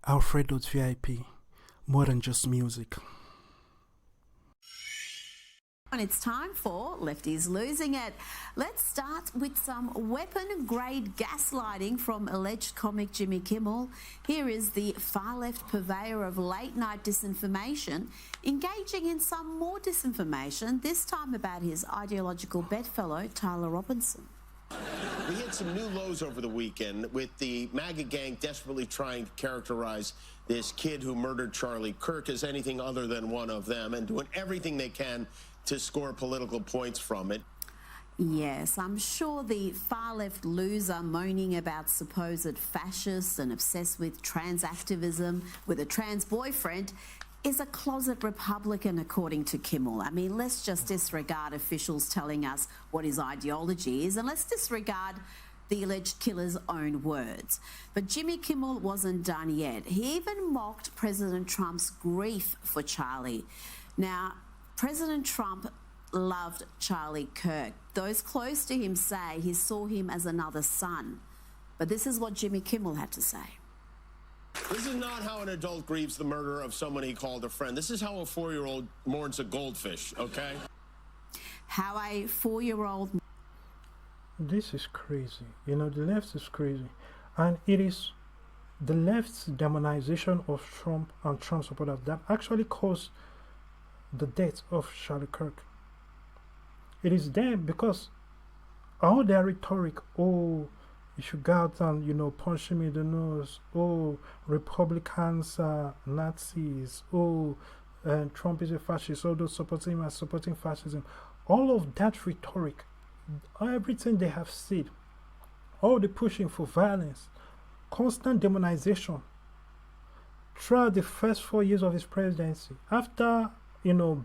Alfred.vip, more than just music. And it's time for Lefties Losing It. Let's start with some weapon-grade gaslighting from alleged comic Jimmy Kimmel. Here is the far-left purveyor of late-night disinformation engaging in some more disinformation, this time about his ideological bedfellow Tyler Robinson. We hit some new lows over the weekend with the MAGA gang desperately trying to characterize this kid who murdered Charlie Kirk as anything other than one of them and doing everything they can to score political points from it. Yes, I'm sure the far-left loser moaning about supposed fascists and obsessed with trans activism with a trans boyfriend is a closet Republican, according to Kimmel. I mean, let's just disregard officials telling us what his ideology is, and let's disregard the alleged killer's own words. But Jimmy Kimmel wasn't done yet. He even mocked President Trump's grief for Charlie. Now, President Trump loved Charlie Kirk. Those close to him say he saw him as another son. But this is what Jimmy Kimmel had to say. This is not how an adult grieves the murder of someone he called a friend. This is how a 4-year-old mourns a goldfish, okay? How a 4-year-old... This is crazy. You know, the left is crazy. And it is the left's demonization of Trump and Trump supporters that actually caused the death of Charlie Kirk. It is them because all their rhetoric, oh, you should go out and, you know, punch him in the nose. Oh, Republicans are Nazis. Oh, Trump is a fascist. All those supporting him are supporting fascism. All of that rhetoric, everything they have said, all the pushing for violence, constant demonization throughout the first 4 years of his presidency. After, you know,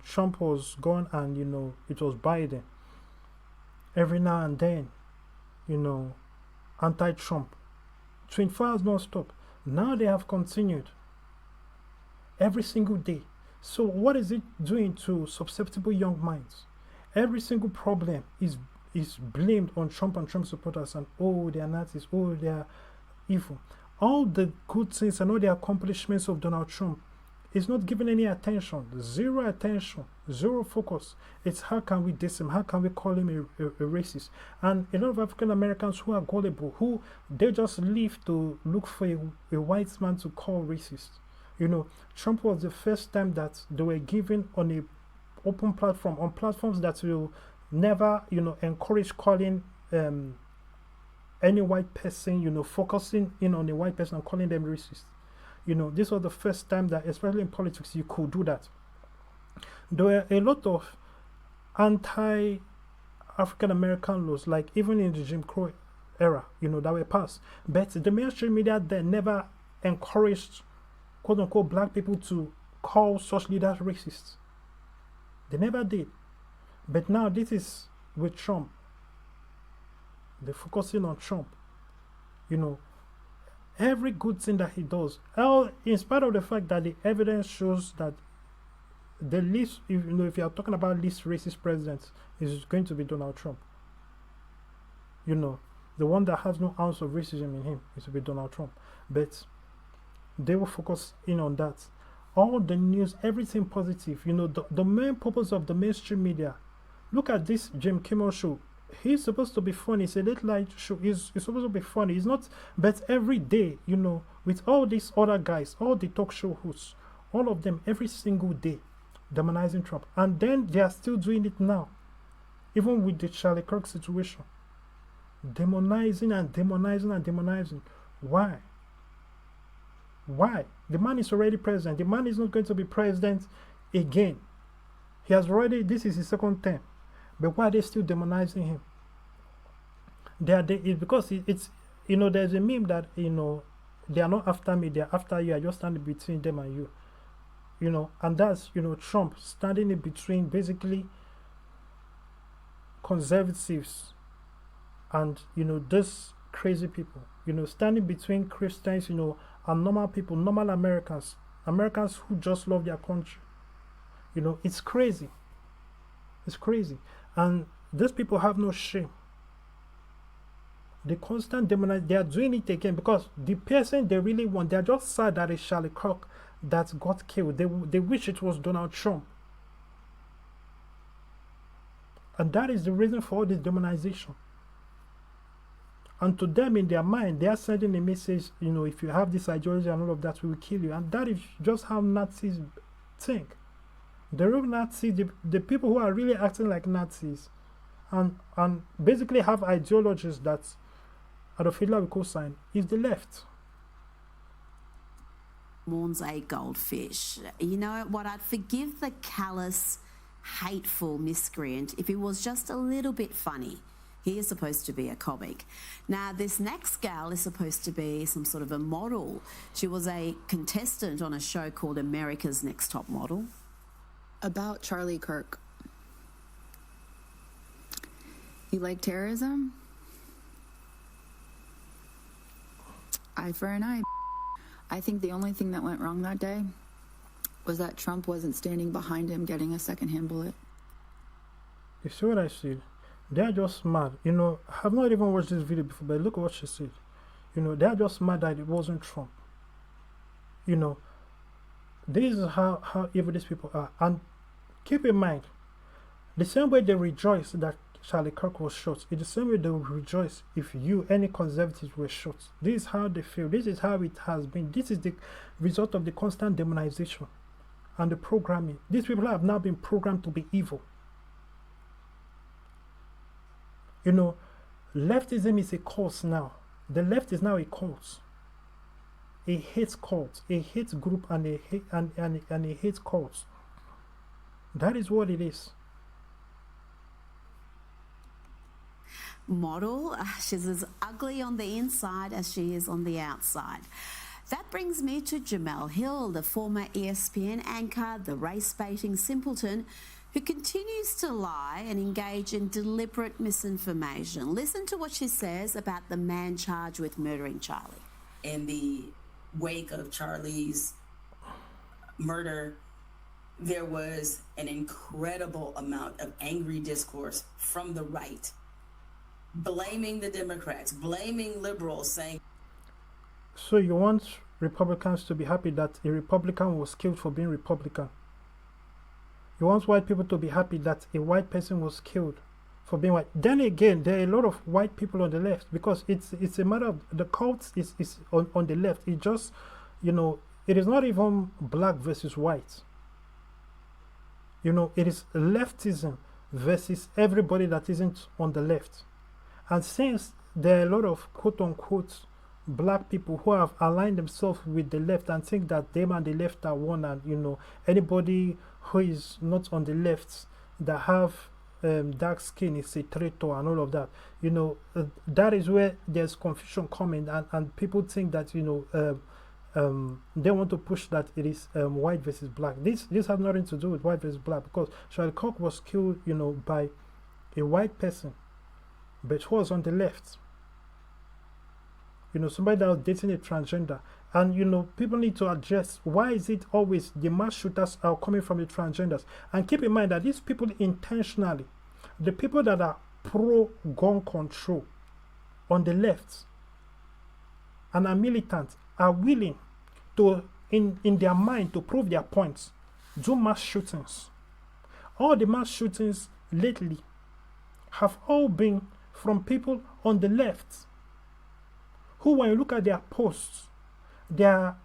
Trump was gone and, you know, it was Biden. Every now and then, you know, anti-Trump. 24 hours non-stop. Now they have continued every single day. So what is it doing to susceptible young minds? Every single problem is blamed on Trump and Trump supporters, and oh, they are Nazis, oh, they are evil. All the good things and all the accomplishments of Donald Trump is not given any attention. Zero attention, zero focus. It's how can we diss him, how can we call him a racist. And a lot of African Americans who are gullible, who they just live to look for a white man to call racist. You know, Trump was the first time that they were given on a open platform, on platforms that will never, you know, encourage calling any white person, you know, focusing in on a white person and calling them racist. You know, this was the first time that, especially in politics, you could do that. There were a lot of anti-African American laws, like even in the Jim Crow era, you know, that were passed. But the mainstream media then never encouraged, quote unquote, black people to call such leaders racist. They never did. But now this is with Trump. They're focusing on Trump. You know, every good thing that he does, in spite of the fact that the evidence shows that the least, if you are talking about least racist president, is going to be Donald Trump. You know, the one that has no ounce of racism in him is to be Donald Trump. But they will focus in on that. All the news, everything positive. You know, the main purpose of the mainstream media. Look at this Jim Kimmel show. He's supposed to be funny. It's a late night show. He's supposed to be funny. It's not, but every day, you know, with all these other guys, all the talk show hosts, all of them, every single day, demonizing Trump. And then they are still doing it now, even with the Charlie Kirk situation. Demonizing and demonizing and demonizing. Why? Why? The man is already president. The man is not going to be president again. He has already, this is his second term. But why are they still demonizing him? It's because it's, you know, there's a meme that, you know, they are not after me, they're after you. I just standing between them and you. You know, and that's, you know, Trump standing in between basically conservatives and, you know, these crazy people. You know, standing between Christians, you know, and normal people, normal Americans who just love their country. You know, it's crazy. It's crazy. And these people have no shame. The constant demonization, they are doing it again because the person they really want, they are just sad that it's Charlie Kirk that got killed. They wish it was Donald Trump. And that is the reason for all this demonization. And to them, in their mind, they are sending a message, if you have this ideology and all of that, we will kill you. And that is just how Nazis think. The real Nazis, the people who are really acting like Nazis, and basically have ideologies that Adolf Hitler will co-sign, is the left. Mourns a goldfish. You know what? I'd forgive the callous, hateful miscreant if he was just a little bit funny. He is supposed to be a comic. Now, this next gal is supposed to be some sort of a model. She was a contestant on a show called America's Next Top Model. About Charlie Kirk. You like terrorism? Eye for an eye. I think the only thing that went wrong that day was that Trump wasn't standing behind him getting a secondhand bullet. You see what I said? They are just mad. I have not even watched this video before, but look at what she said. They are just mad that it wasn't Trump. This is how evil these people are. And keep in mind, the same way they rejoice that Charlie Kirk was shot, it's the same way they will rejoice if any conservatives were shot. This is how they feel. This is how it has been. This is the result of the constant demonization and the programming. These people have now been programmed to be evil. Leftism is a cult now. The left is now a cult. It hates cults. It hates group and it hates cults. That is what it is. Model. She's as ugly on the inside as she is on the outside. That brings me to Jamel Hill, the former ESPN anchor, the race-baiting simpleton, who continues to lie and engage in deliberate misinformation. Listen to what she says about the man charged with murdering Charlie. In the wake of Charlie's murder, there was an incredible amount of angry discourse from the right, blaming the Democrats, blaming liberals, saying... So you want Republicans to be happy that a Republican was killed for being Republican? You want white people to be happy that a white person was killed for being white? Then again, there are a lot of white people on the left, because it's a matter of the cult is on the left. It just, it is not even black versus white. It is leftism versus everybody that isn't on the left. And since there are a lot of quote-unquote black people who have aligned themselves with the left and think that them and the left are one, and anybody who is not on the left that have dark skin is a traitor and all of that, that is where there's confusion coming, and people think that they want to push that it is white versus black. This has nothing to do with white versus black, because Charlie Kirk was killed by a white person, but who was on the left. Somebody that was dating a transgender. And, people need to address, why is it always the mass shooters are coming from the transgenders? And keep in mind that these people intentionally, the people that are pro-gun control on the left and are militant, are willing to, in their mind, to prove their points, do mass shootings. All the mass shootings lately have all been from people on the left, who, when you look at their posts, they are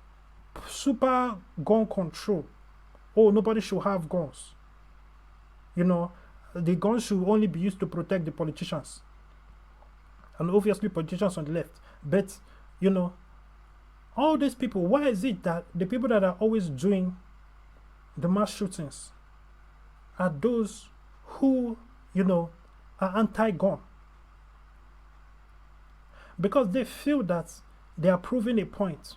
super gun control. Oh, nobody should have guns. The guns should only be used to protect the politicians. And obviously politicians on the left. But, all these people, why is it that the people that are always doing the mass shootings are those who, are anti-gun? Because they feel that they are proving a point.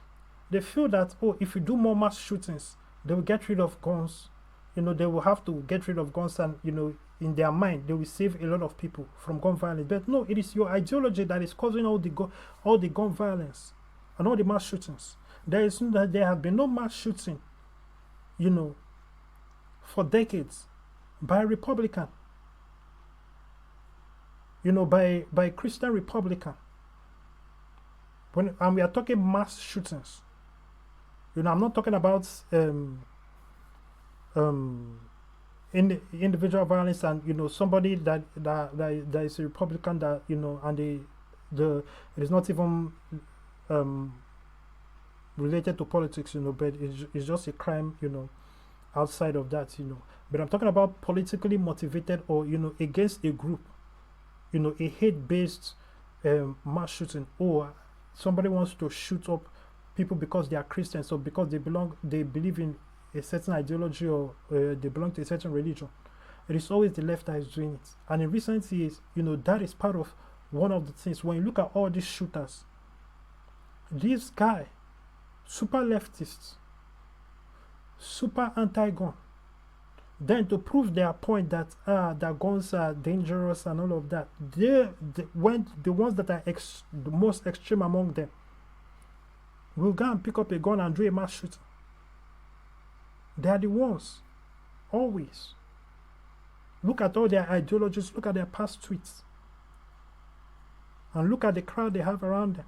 They feel that, if you do more mass shootings, they will get rid of guns. They will have to get rid of guns, and, in their mind, they will save a lot of people from gun violence. But no, it is your ideology that is causing all the gun violence and all the mass shootings. There have been no mass shooting, for decades by a Republican, by Christian Republican. And we are talking mass shootings. You know, I'm not talking about in individual violence and somebody that is a Republican that and the it is not even related to politics, but it's just a crime, outside of that, But I'm talking about politically motivated or against a group, a hate-based mass shooting, or somebody wants to shoot up people because they are Christians or because they believe in a certain ideology or they belong to a certain religion. It is always the left that is doing it. And in recent years, that is part of one of the things. When you look at all these shooters, this guy, super leftists, super anti-gun, then to prove their point that that guns are dangerous and all of that, when the ones that are the most extreme among them will go and pick up a gun and do a mass shooting. They are the ones, always. Look at all their ideologies, look at their past tweets, and look at the crowd they have around them.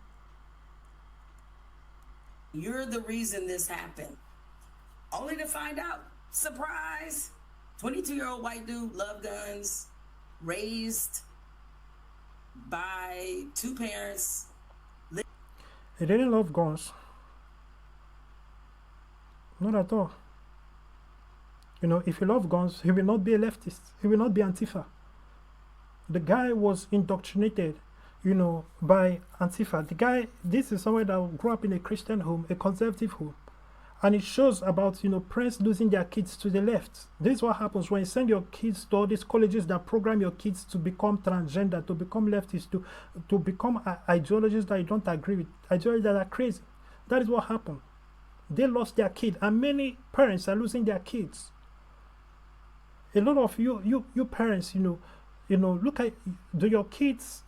You're the reason this happened. Only to find out, surprise, 22-year-old white dude, love guns, raised by two parents. He didn't love guns. Not at all. If he loved guns, he will not be a leftist. He will not be Antifa. The guy was indoctrinated, by Antifa. The guy, this is someone that grew up in a Christian home, a conservative home. And it shows about, parents losing their kids to the left. This is what happens when you send your kids to all these colleges that program your kids to become transgender, to become leftists, to become ideologies that you don't agree with, ideologies that are crazy. That is what happened. They lost their kid, and many parents are losing their kids. A lot of you parents, look at, do your kids,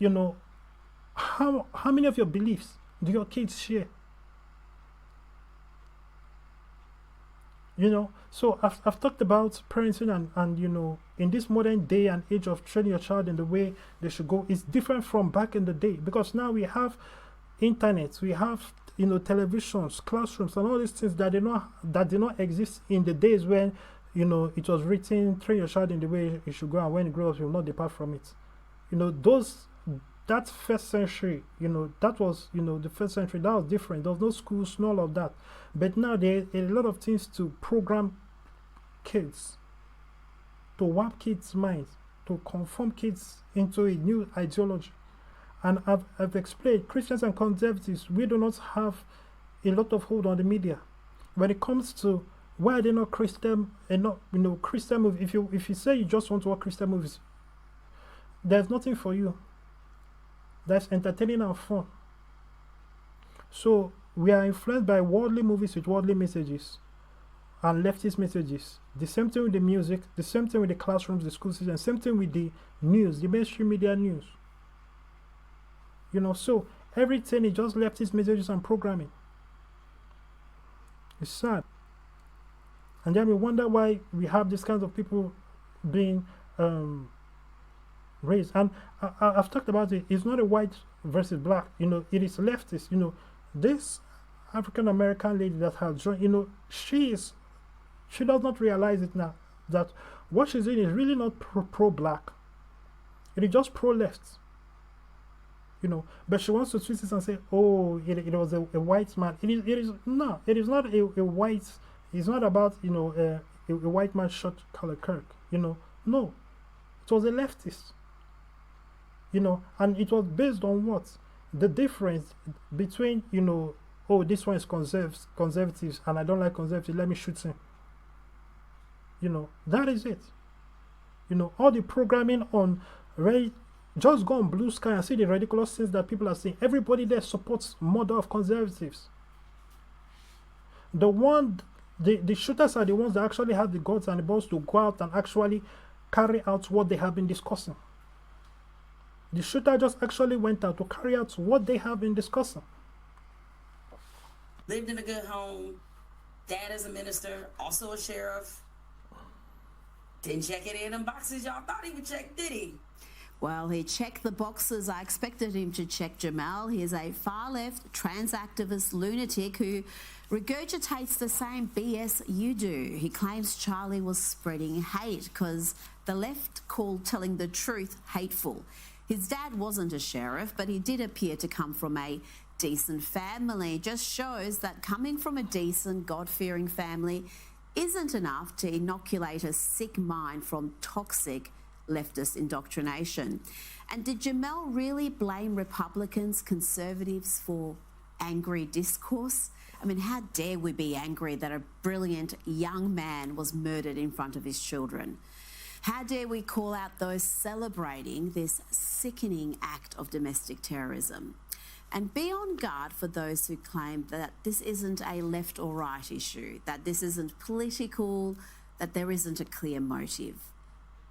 how many of your beliefs do your kids share? So I've talked about parenting and in this modern day and age of training your child in the way they should go is different from back in the day, because now we have internet, we have televisions, classrooms, and all these things that did not exist in the days when it was written, train your child in the way it should go, and when it grows, you will not depart from it. That first century, that was, the first century, that was different. There was no schools, no all of that. But now there are a lot of things to program kids, to warp kids' minds, to conform kids into a new ideology. And I've explained, Christians and conservatives, we do not have a lot of hold on the media. When it comes to why are they not Christian and not Christian movies, if you say you just want to watch Christian movies, there's nothing for you that's entertaining and fun. So we are influenced by worldly movies with worldly messages and leftist messages. The same thing with the music, the same thing with the classrooms, the school system, same thing with the news, the mainstream media news. So everything is just leftist messages and programming. It's sad. And then we wonder why we have these kinds of people being raised. And I've talked about it. It's not a white versus black. It is leftist. This African American lady that has joined. She does not realize it now that what she's doing is really not pro black. It is just pro left. But she wants to twist it and say, oh, it was a white man. It is not a white. It's not about a white man shot Charlie Kirk. No, it was a leftist. And it was based on what? The difference between, oh, this one is conservatives and I don't like conservatives, let me shoot him. That is it. All the programming on just go on Blue Sky and see the ridiculous things that people are saying. Everybody there supports murder of conservatives. The shooters are the ones that actually have the guts and the balls to go out and actually carry out what they have been discussing. The shooter just actually went out to carry out what they have been discussing. Lived in a good home. Dad is a minister, also a sheriff. Didn't check any of them boxes y'all thought he would check, did he? Well, he checked the boxes I expected him to check, Jamal. He is a far-left, trans activist lunatic who regurgitates the same BS you do. He claims Charlie was spreading hate because the left called telling the truth hateful. His dad wasn't a sheriff, but he did appear to come from a decent family. It just shows that coming from a decent, God-fearing family isn't enough to inoculate a sick mind from toxic leftist indoctrination. And did Jamel really blame Republicans, conservatives for angry discourse? I mean, how dare we be angry that a brilliant young man was murdered in front of his children? How dare we call out those celebrating this sickening act of domestic terrorism? And be on guard for those who claim that this isn't a left or right issue, that this isn't political, that there isn't a clear motive.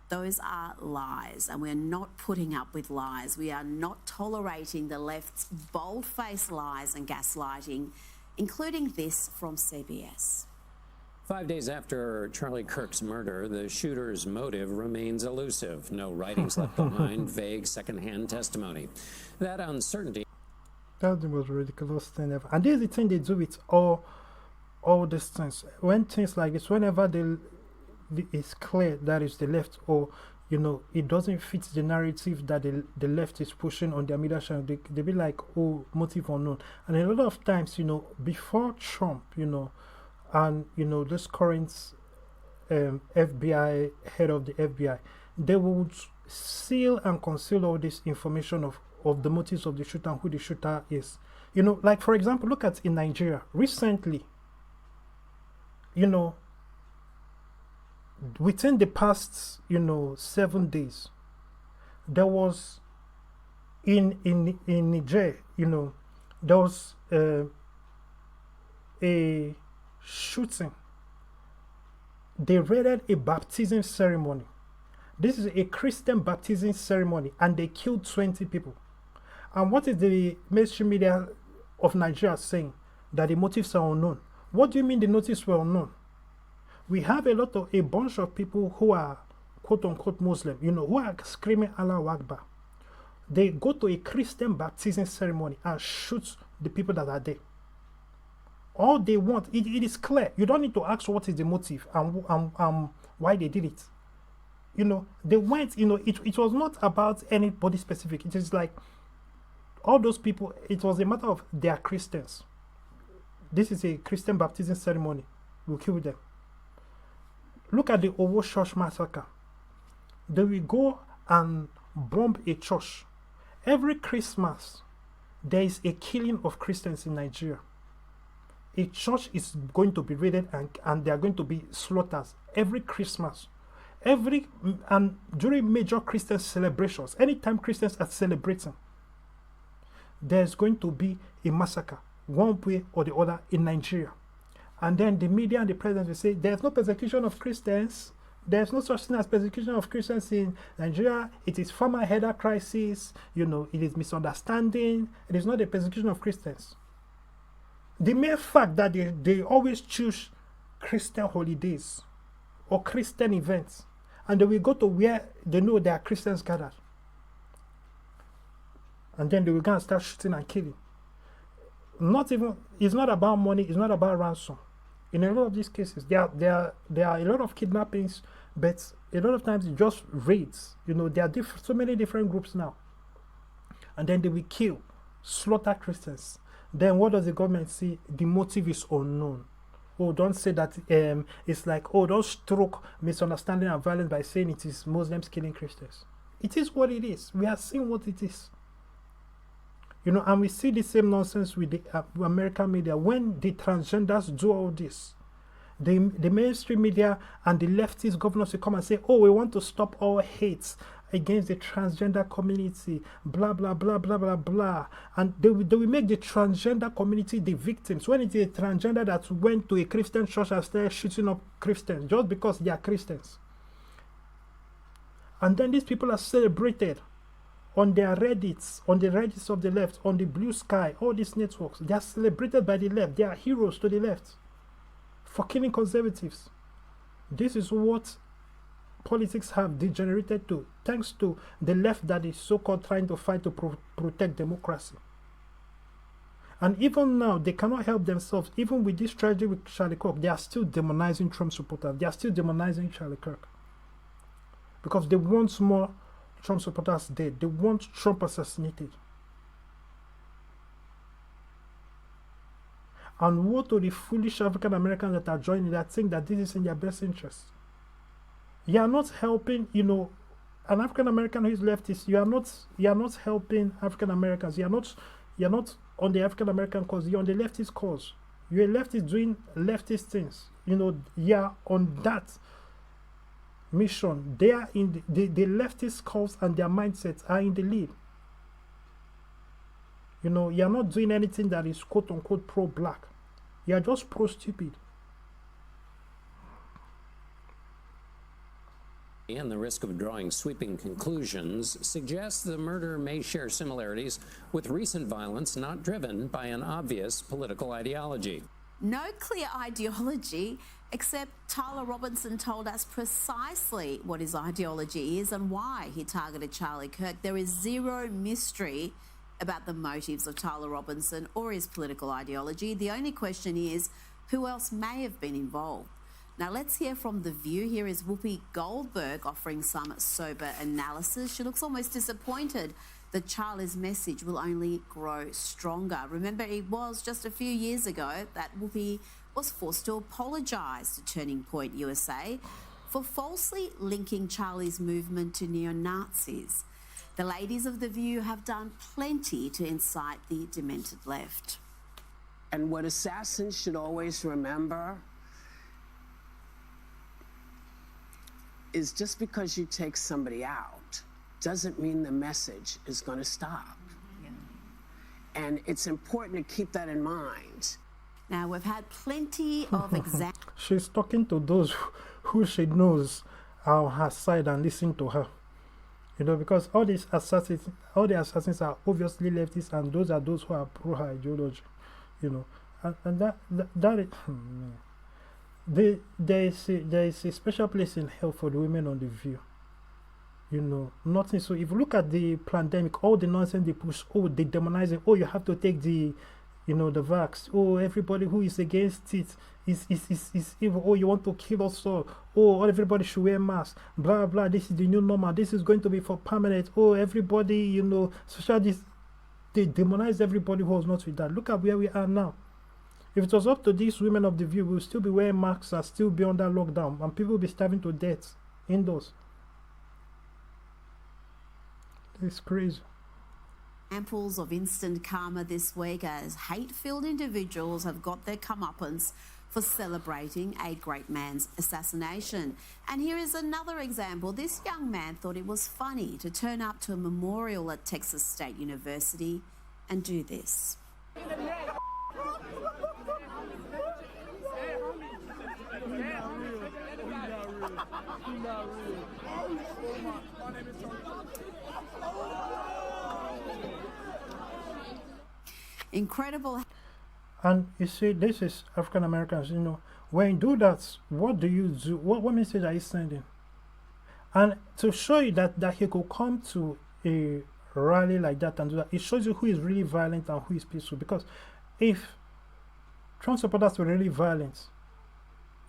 Those are lies, and we're not putting up with lies. We are not tolerating the left's bold-faced lies and gaslighting, including this from CBS. 5 days after Charlie Kirk's murder, the shooter's motive remains elusive. No writings left behind, vague secondhand testimony. That uncertainty. That's the most ridiculous thing ever. And this is the thing they do with all these things. When things like this, whenever it's clear that it's the left, or it doesn't fit the narrative that the left is pushing on their media channel, they be like, oh, motive unknown. And a lot of times, before Trump, and this current FBI head of the FBI, they would seal and conceal all this information of the motives of the shooter and who the shooter is. Like, for example, look at in Nigeria recently, within the past 7 days, there was in Niger, there was a shooting. They raided a baptism ceremony. This is a Christian baptism ceremony, and they killed 20 people. And what is the mainstream media of Nigeria saying? That the motives are unknown. What do you mean the motives were unknown? We have a bunch of people who are quote-unquote Muslim, who are screaming Allah Akbar. They go to a Christian baptism ceremony and shoot the people that are there. All they want, it is clear. You don't need to ask what is the motive and why they did it. They went, it was not about anybody specific. It is like all those people, it was a matter of they are Christians. This is a Christian baptism ceremony. We'll kill them. Look at the Owo Church massacre. They will go and bomb a church. Every Christmas, there is a killing of Christians in Nigeria. A church is going to be raided and there are going to be slaughters every Christmas. And during major Christian celebrations, anytime Christians are celebrating, there's going to be a massacre, one way or the other, in Nigeria. And then the media and the president will say, there's no persecution of Christians. There's no such thing as persecution of Christians in Nigeria. It is farmer header crisis. It is misunderstanding. It is not a persecution of Christians. The mere fact that they always choose Christian holidays or Christian events, and they will go to where they know there are Christians gathered. And then they will go and start shooting and killing. It's not about money, it's not about ransom. In a lot of these cases, there are a lot of kidnappings, but a lot of times it's just raids. There are so many different groups now. And then they will kill, slaughter Christians. Then what does the government see? The motive is unknown. Oh, don't say that it's like, oh, don't stroke misunderstanding and violence by saying it is Muslims killing Christians. It is what it is. We are seeing what it is. And we see the same nonsense with the American media. When the transgenders do all this, the mainstream media and the leftist governors will come and say, oh, we want to stop all hate against the transgender community, blah, blah, blah, blah, blah, blah. And they will make the transgender community the victims. When it is a transgender that went to a Christian church and started shooting up Christians just because they are Christians. And then these people are celebrated on their Reddits, on the Reddits of the left, on the Blue Sky, all these networks. They are celebrated by the left. They are heroes to the left for killing conservatives. This is what politics have degenerated to, thanks to the left that is so-called trying to fight to protect democracy. And even now, they cannot help themselves. Even with this tragedy with Charlie Kirk, they are still demonizing Trump supporters. They are still demonizing Charlie Kirk. Because they want more Trump supporters dead. They want Trump assassinated. And woe to the foolish African Americans that are joining that think that this is in their best interest. You are not helping, you know, an African American who is leftist. You are not helping African Americans. You are not on the African American cause. You're on the leftist cause. You're a leftist doing leftist things. You know, you are on that mission. They are in the leftist cause, and their mindsets are in the lead. You know, you're not doing anything that is quote unquote pro-black. You're just pro-stupid. And the risk of drawing sweeping conclusions suggests the murder may share similarities with recent violence not driven by an obvious political ideology. No clear ideology, except Tyler Robinson told us precisely what his ideology is and why he targeted Charlie Kirk. There is zero mystery about the motives of Tyler Robinson or his political ideology. The only question is, who else may have been involved? Now let's hear from The View. Here is Whoopi Goldberg offering some sober analysis. She looks almost disappointed that Charlie's message will only grow stronger. Remember, it was just a few years ago that Whoopi was forced to apologise to Turning Point USA for falsely linking Charlie's movement to neo-Nazis. The ladies of The View have done plenty to incite the demented left. And what assassins should always remember is just because you take somebody out doesn't mean the message is going to stop. Yeah. And it's important to keep that in mind. Now, we've had plenty of examples. She's talking to those who she knows are on her side and listen to her. You know, because all the assassins are obviously leftists, and those are those who are pro her ideology. You know, and that is, there is a special place in hell for the women on The View. You know, nothing. So if you look at the pandemic, all the nonsense they push, oh, they demonizing, oh, you have to take the, you know, the vax, oh, everybody who is against it is evil, oh, you want to kill us all, oh, everybody should wear masks, blah blah, this is the new normal, this is going to be for permanent, oh, everybody, you know, social they demonize everybody who was not with that. Look at where we are now. If it was up to these women of The View, we would still be wearing masks and still be under lockdown, and people will be starving to death indoors. It's crazy. Examples of instant karma this week as hate-filled individuals have got their comeuppance for celebrating a great man's assassination. And here is another example. This young man thought it was funny to turn up to a memorial at Texas State University and do this. Incredible. And you see, this is African Americans, you know, when you do that, what do you do? What message are you sending? And to show you that he could come to a rally like that and do that, it shows you who is really violent and who is peaceful. Because if Trump supporters were really violent,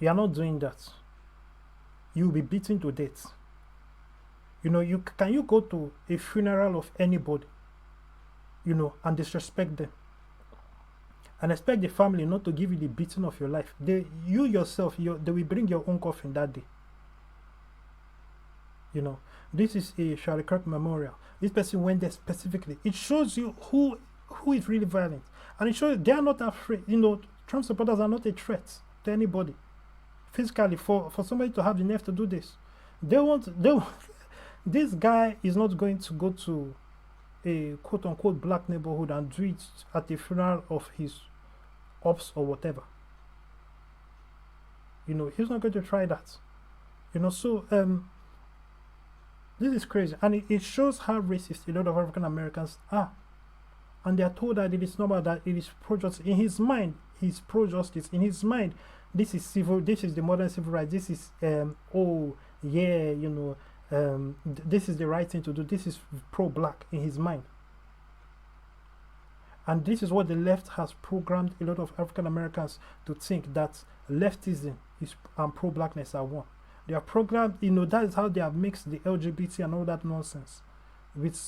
you are not doing that. You will be beaten to death. You know, can you go to a funeral of anybody, you know, and disrespect them? And expect the family not to give you the beating of your life. You yourself, they will bring your own coffin that day. You know, this is a Charlie Kirk memorial. This person went there specifically. It shows you who is really violent. And it shows they are not afraid. You know, Trump supporters are not a threat to anybody. Physically, for somebody to have the nerve to do this. This guy is not going to go to a quote-unquote black neighborhood and do it at the funeral of his ops or whatever. You know, he's not going to try that. You know, so this is crazy. And it shows how racist a lot of African Americans are. And they are told that it is normal, that it is pro-justice. In his mind, he's pro-justice. In his mind, this is civil, this is the modern civil rights. This is, yeah, this is the right thing to do. This is pro-black in his mind. And this is what the left has programmed a lot of African Americans to think, that leftism is and pro-blackness are one. They are programmed, that is how they have mixed the LGBT and all that nonsense with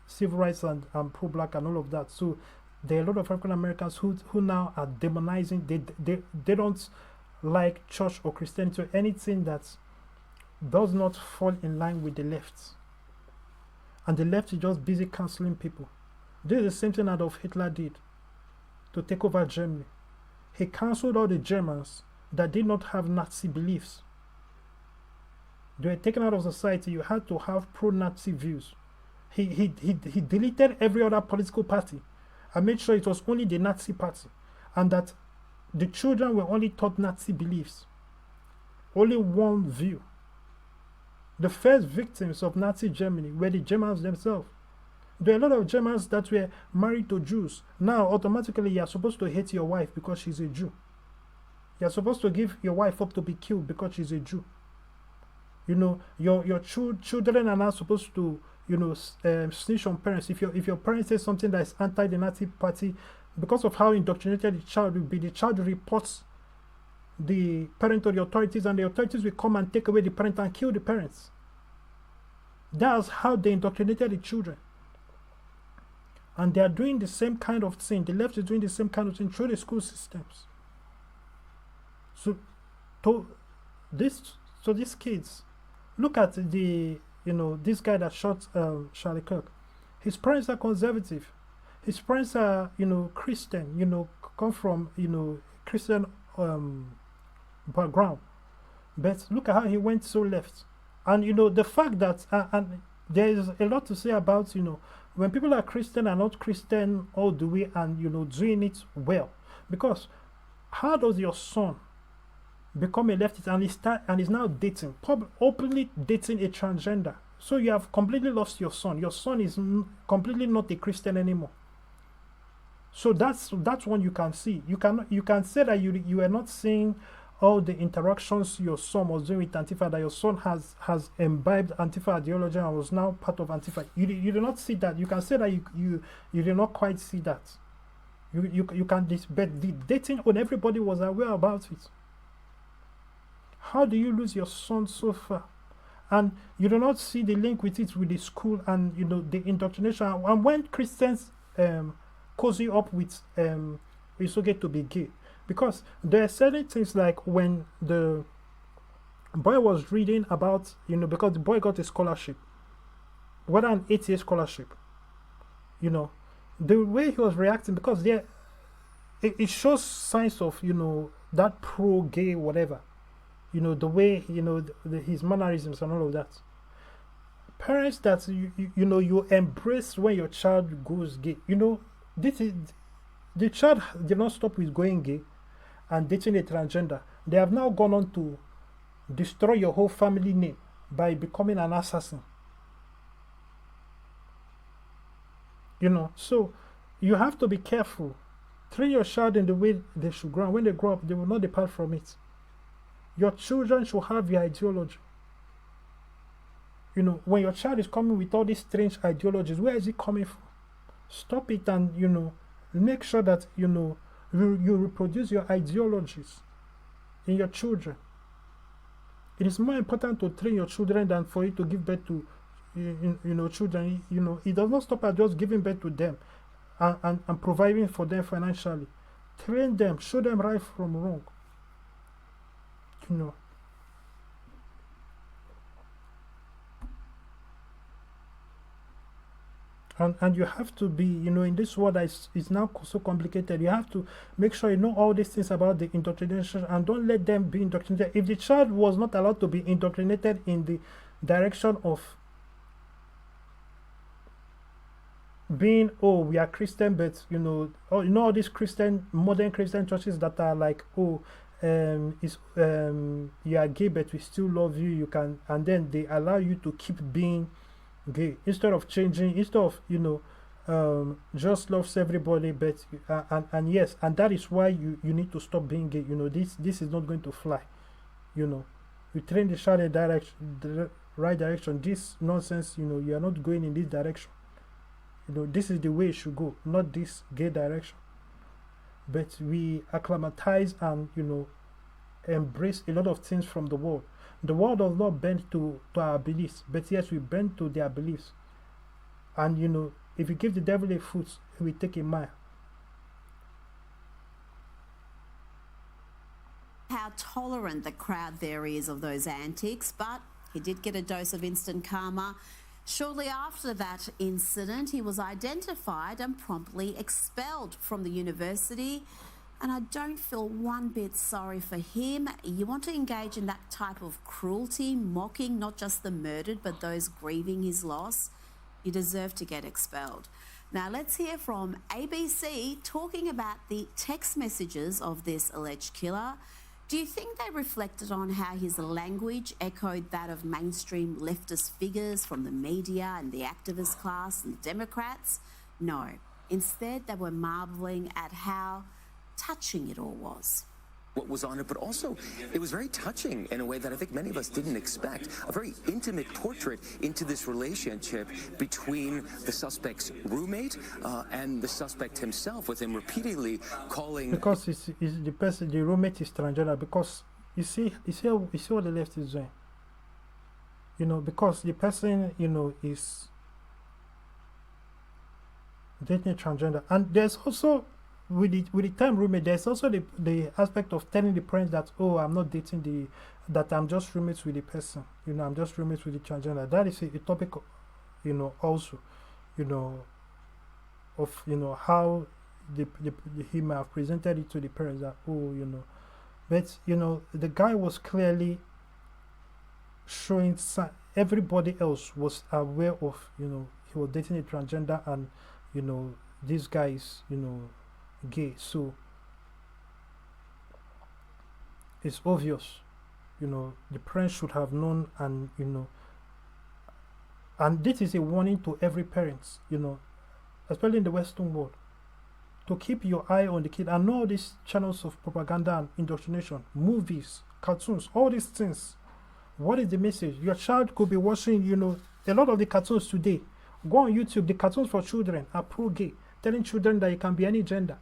civil rights and pro-black and all of that. So there are a lot of African Americans who now are demonizing. They don't like church or Christianity or anything that does not fall in line with the left. And the left is just busy canceling people. This is the same thing Adolf Hitler did to take over Germany. He cancelled all the Germans that did not have Nazi beliefs. They were taken out of society. You had to have pro-Nazi views. He deleted every other political party and made sure it was only the Nazi party, and that the children were only taught Nazi beliefs. Only one view. The first victims of Nazi Germany were the Germans themselves. There are a lot of Germans that were married to Jews. Now, automatically, you're supposed to hate your wife because she's a Jew. You're supposed to give your wife up to be killed because she's a Jew. Your children are not supposed to, snitch on parents. If your parents say something that is anti the Nazi party, because of how indoctrinated the child will be, the child reports the parent to the authorities, and the authorities will come and take away the parent and kill the parents. That's how they indoctrinated the children. And they are doing the same kind of thing. The left is doing the same kind of thing through the school systems. So these kids, look at this guy that shot Charlie Kirk. His parents are conservative. His parents are, Christian, come from, Christian background. But look at how he went so left. And, the fact that, and there is a lot to say about, when people are Christian and not Christian all the way and, doing it well. Because how does your son become a leftist and is now dating, openly dating a transgender? So you have completely lost your son. Your son is completely not a Christian anymore. So that's one you can see. You can say that you are not seeing all the interactions your son was doing with Antifa, that your son has imbibed Antifa ideology and was now part of Antifa. You do not see that. You can say that you do not quite see that. You can, but the dating when everybody was aware about it. How do you lose your son so far? And you do not see the link with it with the school and the indoctrination. And when Christians cozy up with it's okay to be gay, because there are certain things, like when the boy was reading about, because the boy got a scholarship, whether an 8-year scholarship, the way he was reacting, because it shows signs of that pro-gay whatever, the way his mannerisms and all of that. Parents that you embrace when your child goes gay, this is the child did not stop with going gay and dating a transgender. They have now gone on to destroy your whole family name by becoming an assassin. So you have to be careful. Train your child in the way they should grow. And when they grow up, they will not depart from it. Your children should have your ideology. When your child is coming with all these strange ideologies, where is it coming from? Stop it and, make sure that, you reproduce your ideologies in your children. It is more important to train your children than for you to give birth to, children. It does not stop at just giving birth to them and providing for them financially. Train them, show them right from wrong. And you have to be, in this world that is now so complicated, you have to make sure you know all these things about the indoctrination and don't let them be indoctrinated. If the child was not allowed to be indoctrinated in the direction of being, we are Christian, but all these modern Christian churches that are like, you are gay but we still love you, you can, and then they allow you to keep being gay instead of changing, instead of just loves everybody, but and yes, and that is why you need to stop being gay. This is not going to fly. you train the child in the right direction. This nonsense, you are not going in this direction. This is the way it should go, not this gay direction. But we acclimatize and embrace a lot of things from the world. The world does not bend to our beliefs, but yes, we bend to their beliefs. And if you give the devil a foot, he will take a mile. How tolerant the crowd there is of those antics, but he did get a dose of instant karma. Shortly after that incident, he was identified and promptly expelled from the university. And I don't feel one bit sorry for him. You want to engage in that type of cruelty, mocking not just the murdered, but those grieving his loss, you deserve to get expelled. Now let's hear from ABC talking about the text messages of this alleged killer. Do you think they reflected on how his language echoed that of mainstream leftist figures from the media and the activist class and the Democrats? No. Instead, they were marvelling at how touching it all was. What was on it, but also it was very touching in a way that I think many of us didn't expect. A very intimate portrait into this relationship between the suspect's roommate and the suspect himself, with him repeatedly calling. Because it's the person, the roommate is transgender. Because you see what the left is doing. Because the person is dating transgender, and there's also. With the term roommate, there's also the aspect of telling the parents that, oh, I'm not dating that I'm just roommates with the person. I'm just roommates with the transgender. That is a topic, also, of how he might have presented it to the parents that, oh, but the guy was clearly showing everybody else was aware of, he was dating a transgender, and this guy is, gay. So it's obvious, the parents should have known, and and this is a warning to every parent, especially in the Western world, to keep your eye on the kid. And all these channels of propaganda and indoctrination, movies, cartoons, all these things. What is the message? Your child could be watching, a lot of the cartoons today. Go on YouTube, the cartoons for children are pro-gay, telling children that it can be any gender.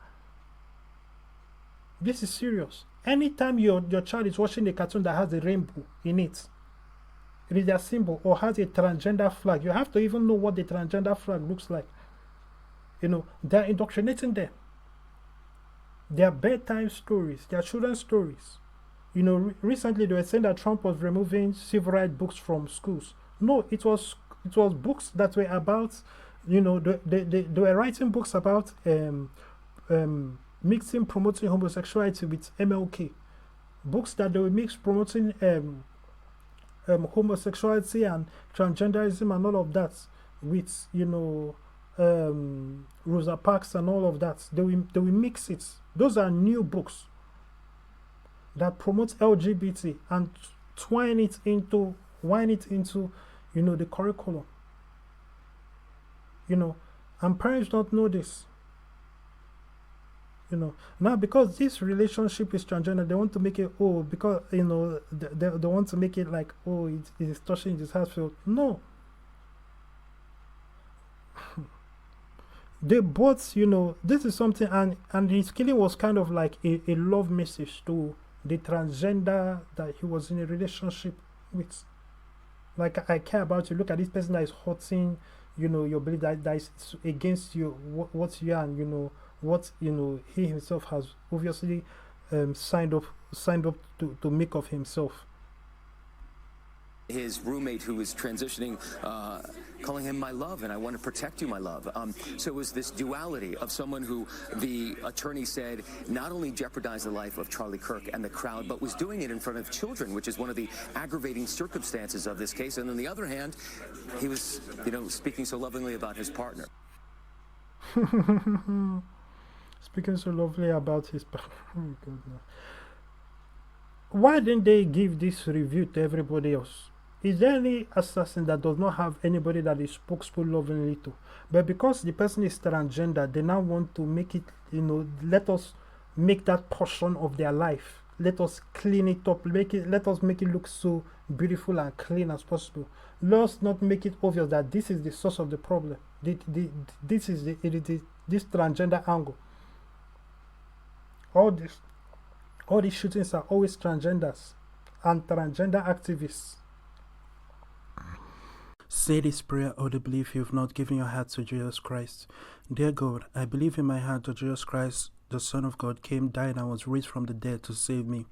This is serious. Anytime your child is watching a cartoon that has a rainbow in it, it is their symbol, or has a transgender flag, you have to even know what the transgender flag looks like. They're indoctrinating them. Their bedtime stories, their children's stories. Recently they were saying that Trump was removing civil rights books from schools. No, it was books that were about, they were writing books about mixing, promoting homosexuality with MLK. Books that they will mix promoting homosexuality and transgenderism and all of that with, Rosa Parks and all of that. They will mix it. Those are new books that promote LGBT and wind it into, the curriculum. And parents don't know this. Now because this relationship is transgender, they want to make it, because they want to make it like, it is touching his heartfelt. No. They both, this is something, and his killing was kind of like a love message to the transgender that he was in a relationship with. Like, I care about you. Look at this person that is hurting, your belief, that is against you, what you are, and what he himself has obviously signed up to make of himself. His roommate, who was transitioning, calling him my love, and I want to protect you, my love. So it was this duality of someone who the attorney said not only jeopardized the life of Charlie Kirk and the crowd, but was doing it in front of children, which is one of the aggravating circumstances of this case. And on the other hand, he was, speaking so lovingly about his partner. Speaking so lovely about his partner. Why didn't they give this review to everybody else? Is there any assassin that does not have anybody that is spoke so lovingly to? But because the person is transgender, they now want to make it, let us make that portion of their life. let us clean it up, let us make it look so beautiful and clean as possible. Let's not make it obvious that this is the source of the problem. This is this transgender angle. All these shootings are always transgenders and transgender activists. Say this prayer audibly if you have not given your heart to Jesus Christ. Dear God, I believe in my heart that Jesus Christ, the Son of God, came, died, and was raised from the dead to save me.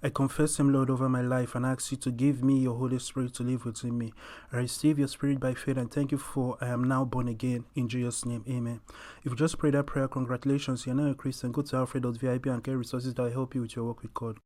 I confess Him, Lord, over my life and ask You to give me Your Holy Spirit to live within me. I receive Your Spirit by faith and thank You for I am now born again. In Jesus' name, amen. If you just prayed that prayer, congratulations, you're now a Christian. Go to alfred.vip and get resources that will help you with your work with God.